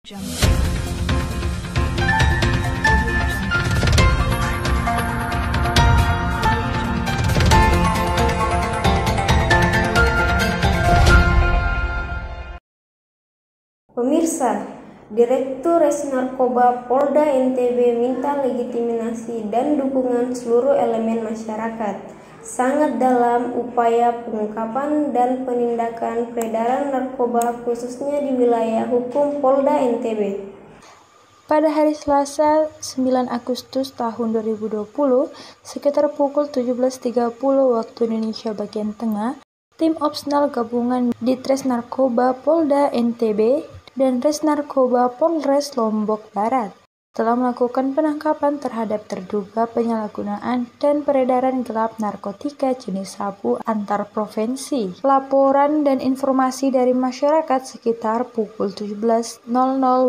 Pemirsa, Direktur Res Narkoba Polda NTB minta legitimasi dan dukungan seluruh elemen masyarakat sangat dalam upaya pengungkapan dan penindakan peredaran narkoba khususnya di wilayah hukum Polda NTB. Pada hari Selasa 9 Agustus tahun 2020, sekitar pukul 17.30 waktu Indonesia bagian tengah, tim Opsnal gabungan Ditres Narkoba Polda NTB dan Res Narkoba Polres Lombok Barat telah melakukan penangkapan terhadap terduga penyalahgunaan dan peredaran gelap narkotika jenis sabu antar provinsi. Laporan dan informasi dari masyarakat sekitar pukul 17.00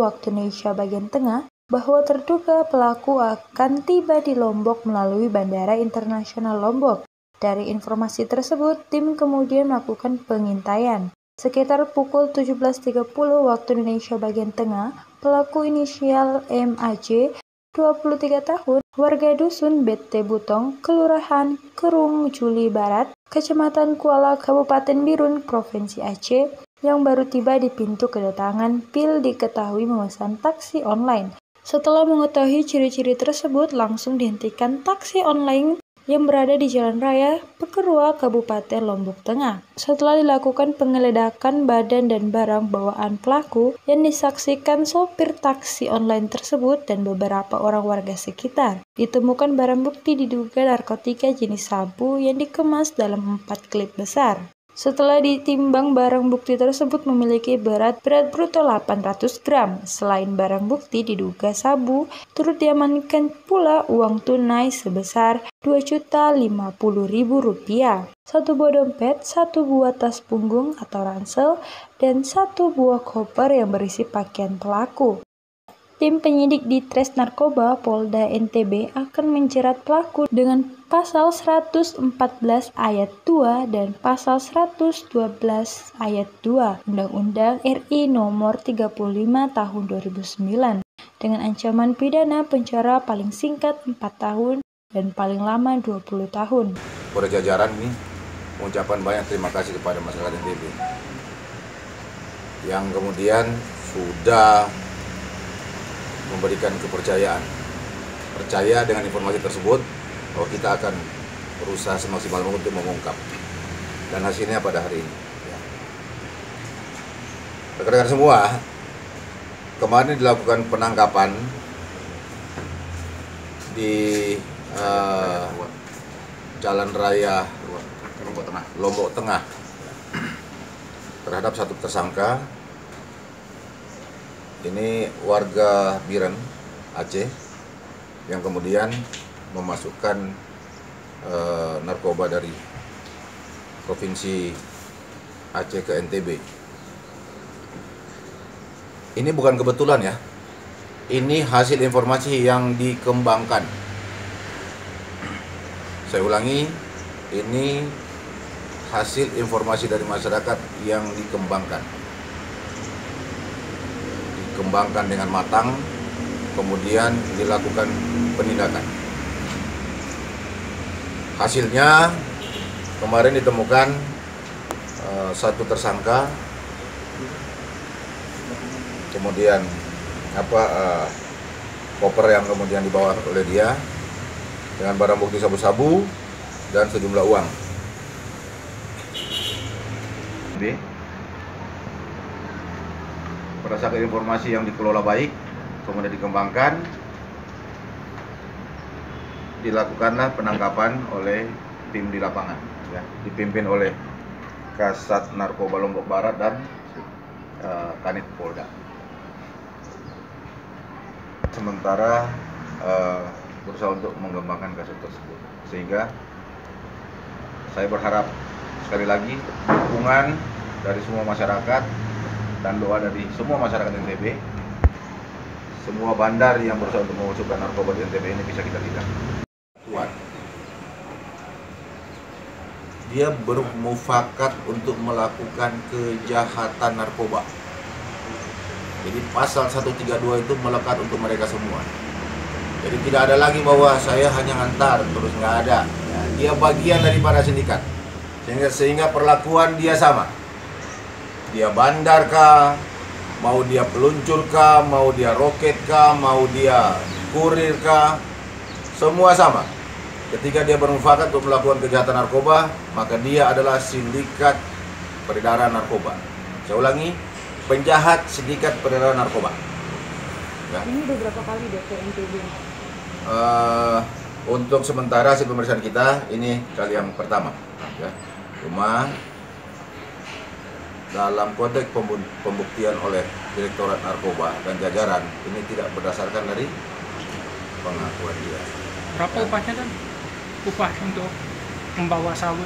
waktu Indonesia bagian tengah bahwa terduga pelaku akan tiba di Lombok melalui Bandara Internasional Lombok. Dari informasi tersebut, tim kemudian melakukan pengintaian. Sekitar pukul 17.30 waktu Indonesia bagian tengah, pelaku inisial MAJ, 23 tahun, warga dusun BT Butong, Kelurahan Kerung Juli Barat, Kecamatan Kuala, Kabupaten Birun, Provinsi Aceh, yang baru tiba di pintu kedatangan PIL diketahui memesan taksi online. Setelah mengetahui ciri-ciri tersebut, langsung dihentikan taksi online yang berada di Jalan Raya Pekerua, Kabupaten Lombok Tengah. Setelah dilakukan penggeledahan badan dan barang bawaan pelaku yang disaksikan sopir taksi online tersebut dan beberapa orang warga sekitar, ditemukan barang bukti diduga narkotika jenis sabu yang dikemas dalam 4 klip besar. Setelah ditimbang, barang bukti tersebut memiliki berat bruto 800 gram. Selain barang bukti diduga sabu, turut diamankan pula uang tunai sebesar Rp2.050.000, 1 buah dompet, 1 buah tas punggung atau ransel, dan 1 buah koper yang berisi pakaian pelaku. Tim penyidik Ditres Narkoba Polda NTB akan menjerat pelaku dengan pasal 114 ayat 2 dan pasal 112 ayat 2 Undang-Undang RI Nomor 35 Tahun 2009 dengan ancaman pidana penjara paling singkat 4 tahun dan paling lama 20 tahun. Pada jajaran ini mengucapkan banyak terima kasih kepada masyarakat NTB yang kemudian sudah memberikan kepercayaan, percaya dengan informasi tersebut bahwa kita akan berusaha semaksimal mungkin untuk mengungkap, dan hasilnya pada hari ini. Rekan-rekan semua, kemarin dilakukan penangkapan di Jalan Raya Lombok Tengah terhadap satu tersangka. Ini warga Biren, Aceh, yang kemudian memasukkan narkoba dari Provinsi Aceh ke NTB. Ini bukan kebetulan ya, ini hasil informasi yang dikembangkan. Saya ulangi, ini hasil informasi dari masyarakat yang dikembangkan dengan matang, kemudian dilakukan penindakan. Hasilnya kemarin ditemukan satu tersangka, kemudian koper yang kemudian dibawa oleh dia dengan barang bukti sabu-sabu dan sejumlah uang. Berdasarkan informasi yang dikelola baik, kemudian dikembangkan, dilakukanlah penangkapan oleh tim di lapangan, ya, dipimpin oleh Kasat Narkoba Lombok Barat dan Kanit Polda. Sementara berusaha untuk mengembangkan kasus tersebut, sehingga saya berharap sekali lagi dukungan dari semua masyarakat dan doa dari semua masyarakat NTB, semua bandar yang berusaha untuk memasukkan narkoba di NTB ini bisa kita tindak. Dia bermufakat untuk melakukan kejahatan narkoba. Jadi pasal 132 itu melekat untuk mereka semua. Jadi tidak ada lagi bahwa saya hanya ngantar terus nggak ada. Ya, dia bagian daripada sindikat. Sehingga perlakuan dia sama. Dia bandar kah, mau dia peluncur kah, mau dia roket kah, mau dia kurir kah, semua sama. Ketika dia bermufakat untuk melakukan kejahatan narkoba, maka dia adalah sindikat peredaran narkoba. Saya ulangi, penjahat sindikat peredaran narkoba. Ya. Ini udah berapa kali deh ke NTB? Untuk sementara hasil pemeriksaan kita ini kali yang pertama. Ya. Cuma dalam konteks pembuktian oleh Direktorat Narkoba dan jajaran ini tidak berdasarkan dari pengakuan dia. Berapa upahnya kan? Upah untuk membawa sabu?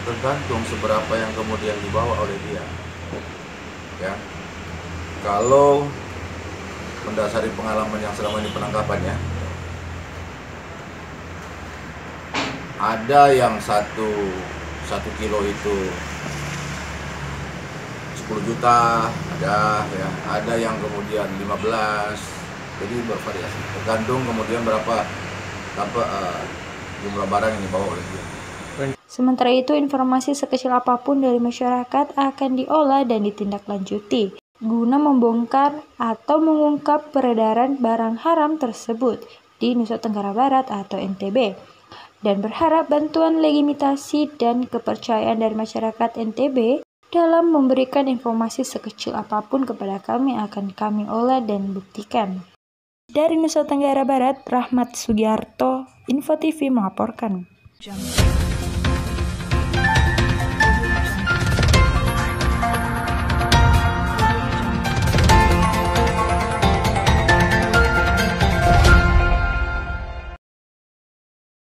Tergantung seberapa yang kemudian dibawa oleh dia. Ya, kalau mendasari pengalaman yang selama ini penangkapannya, ada yang satu kilo itu 10 juta, ada yang kemudian 15, jadi bervariasi. Tergantung kemudian berapa jumlah barang yang dibawa oleh dia. Sementara itu, informasi sekecil apapun dari masyarakat akan diolah dan ditindaklanjuti guna membongkar atau mengungkap peredaran barang haram tersebut di Nusa Tenggara Barat atau NTB. Dan berharap bantuan legitimasi dan kepercayaan dari masyarakat NTB dalam memberikan informasi sekecil apapun kepada kami akan kami olah dan buktikan. Dari Nusa Tenggara Barat, Rahmat Sugiarto, Info TV melaporkan.